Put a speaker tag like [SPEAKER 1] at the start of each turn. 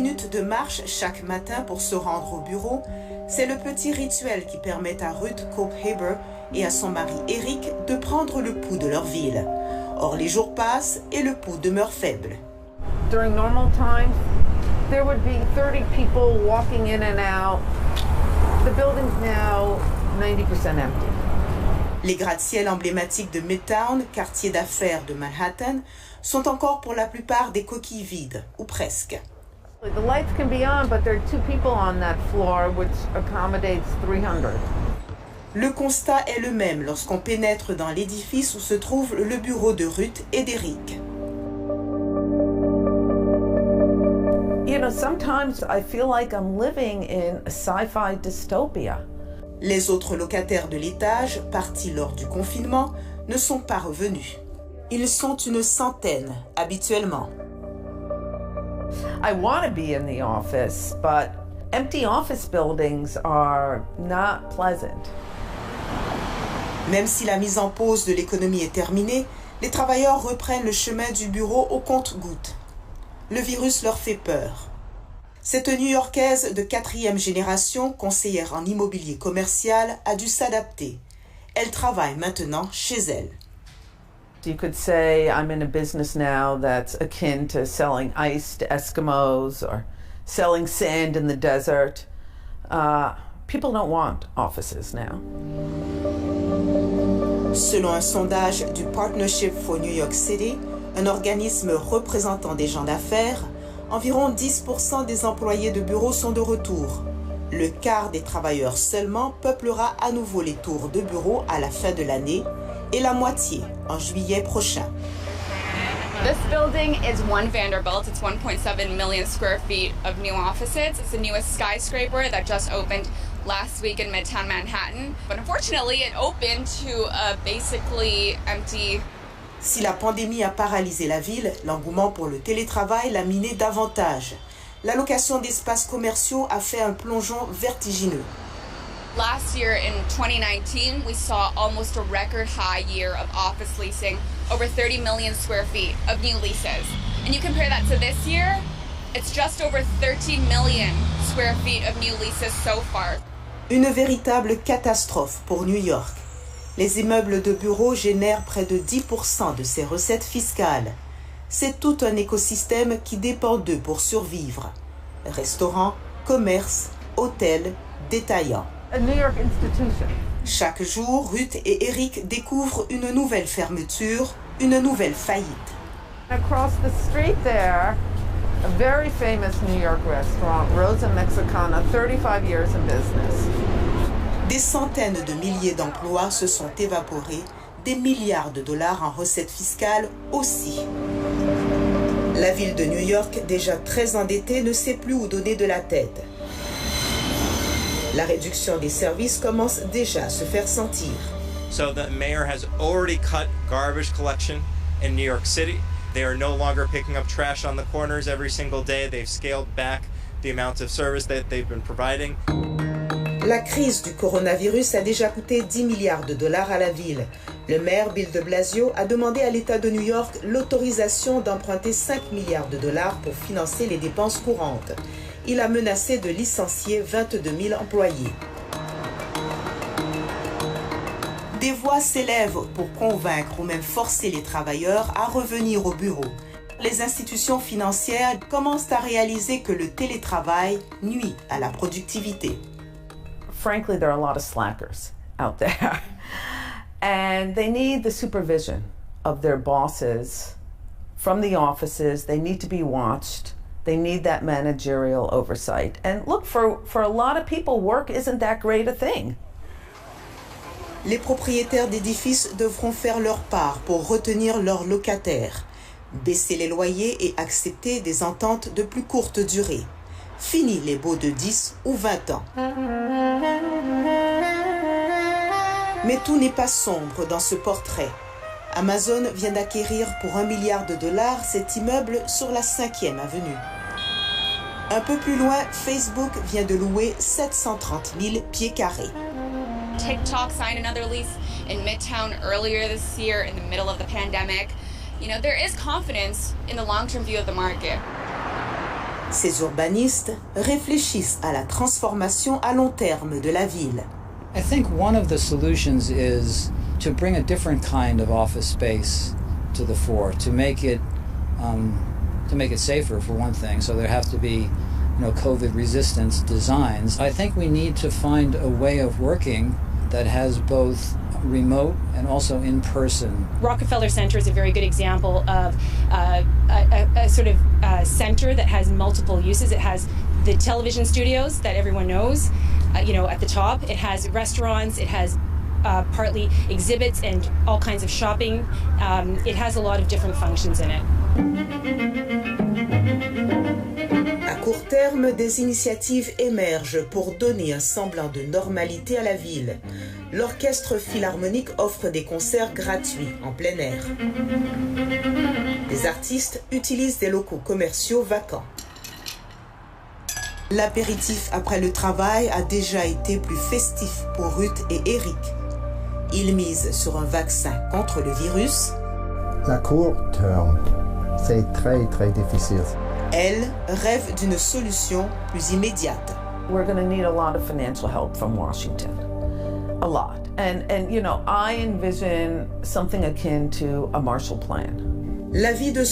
[SPEAKER 1] minutes de marche chaque matin pour se rendre au bureau, c'est le petit rituel qui permet à Ruth Cope-Haber et à son mari Eric de prendre le pouls de leur ville. Or, les jours passent et le pouls demeure faible.
[SPEAKER 2] During normal times, there would be 30 people walking in and out. The building's now 90% empty.
[SPEAKER 1] Les gratte-ciel emblématiques de Midtown, quartier d'affaires de Manhattan, sont encore pour la plupart des coquilles vides, ou presque.
[SPEAKER 2] The lights can be on, but there are 2 people on that floor, which accommodates 300.
[SPEAKER 1] Le constat est le même lorsqu'on pénètre dans l'édifice où se trouve le bureau de Ruth et d'Eric.
[SPEAKER 2] You know, sometimes I feel like I'm living in a sci-fi dystopia.
[SPEAKER 1] Les autres locataires de l'étage, partis lors du confinement, ne sont pas revenus. Ils sont une centaine, habituellement.
[SPEAKER 2] I want to be in the office, but empty office buildings are not pleasant.
[SPEAKER 1] Même si la mise en pause de l'économie est terminée, les travailleurs reprennent le chemin du bureau au compte-gouttes. Le virus leur fait peur. Cette New-Yorkaise de 4e génération, conseillère en immobilier commercial, a dû s'adapter. Elle travaille maintenant chez elle.
[SPEAKER 2] You could say I'm in a business now that's akin to selling ice to Eskimos or selling sand in the desert. People don't want offices now.
[SPEAKER 1] Selon un sondage du Partnership for New York City, un organisme représentant des gens d'affaires, environ 10% des employés de bureaux sont de retour. Le quart des travailleurs seulement peuplera à nouveau les tours de bureaux à la fin de l'année et la moitié en juillet prochain.
[SPEAKER 3] This building is One Vanderbilt. It's 1.7 million square feet of new offices. It's the newest skyscraper that just opened last week in Midtown Manhattan. But unfortunately, it opened to a basically empty.
[SPEAKER 1] Si la pandémie a paralysé la ville, l'engouement pour le télétravail l'a miné davantage. L'allocation d'espaces commerciaux a fait un plongeon vertigineux.
[SPEAKER 3] Last year in 2019, we saw almost a record high year of office leasing, over 30 million square feet of new leases. And you compare that to this year, it's just over 13 million square feet of new leases so far.
[SPEAKER 1] Une véritable catastrophe pour New York. Les immeubles de bureaux génèrent près de 10% de ses recettes fiscales. C'est tout un écosystème qui dépend d'eux pour survivre. Restaurants, commerces, hôtels, détaillants.
[SPEAKER 2] A New York institution.
[SPEAKER 1] Chaque jour, Ruth et Eric découvrent une nouvelle fermeture, une nouvelle faillite.
[SPEAKER 2] Across the street there, a very famous New York restaurant, Rosa Mexicana, 35 years in business.
[SPEAKER 1] Des centaines de milliers d'emplois se sont évaporés, des milliards de dollars en recettes fiscales aussi. La ville de New York, déjà très endettée, ne sait plus où donner de la tête. La réduction des services commence déjà à se faire sentir.
[SPEAKER 4] So the mayor has already cut garbage collection in New York City. They are no longer picking up trash on the corners every single day. They've scaled back the amount of service that they've been providing.
[SPEAKER 1] La crise du coronavirus a déjà coûté 10 milliards de dollars à la ville. Le maire Bill de Blasio a demandé à l'État de New York l'autorisation d'emprunter 5 milliards de dollars pour financer les dépenses courantes. Il a menacé de licencier 22 000 employés. Des voix s'élèvent pour convaincre ou même forcer les travailleurs à revenir au bureau. Les institutions financières commencent à réaliser que le télétravail nuit à la productivité.
[SPEAKER 2] Frankly, there are a lot of slackers out there. And they need the supervision of their bosses from the offices. They need to be watched. They need that managerial oversight. And look, for a lot of people, work isn't that great a thing.
[SPEAKER 1] Les propriétaires d'édifices devront faire leur part pour retenir leurs locataires, baisser les loyers et accepter des ententes de plus courte durée. Fini les baux de 10 ou 20 ans. Mais tout n'est pas sombre dans ce portrait. Amazon vient d'acquérir pour 1 milliard de dollars cet immeuble sur la 5e avenue. Un peu plus loin, Facebook vient de louer 730 000 pieds carrés.
[SPEAKER 3] TikTok signed another lease in Midtown earlier this year in the middle of the pandemic. You know, there is confidence in the long-term view of the market.
[SPEAKER 1] Ces urbanistes réfléchissent à la transformation à long terme de la ville.
[SPEAKER 5] I think one of the solutions is to bring a different kind of office space to the fore, to make it safer for one thing. So there have to be, COVID-resistant designs. I think we need to find a way of working that has both remote and also in person.
[SPEAKER 6] Rockefeller Center is a very good example of a sort of center that has multiple uses. It has the television studios that everyone knows, at the top. It has restaurants. It has partly exhibits and all kinds of shopping. It has a lot of different functions in it.
[SPEAKER 1] À court terme, des initiatives émergent pour donner un semblant de normalité à la ville. L'Orchestre Philharmonique offre des concerts gratuits en plein air. Les artistes utilisent des locaux commerciaux vacants. L'apéritif après le travail a déjà été plus festif pour Ruth et Eric. Ils misent sur un vaccin contre le virus.
[SPEAKER 7] À court terme, c'est très, très difficile.
[SPEAKER 1] Elle rêve d'une solution plus immédiate.
[SPEAKER 2] We're going to need a lot of financial help from Washington. A lot. And I envision something akin to a Marshall Plan.
[SPEAKER 1] La vie de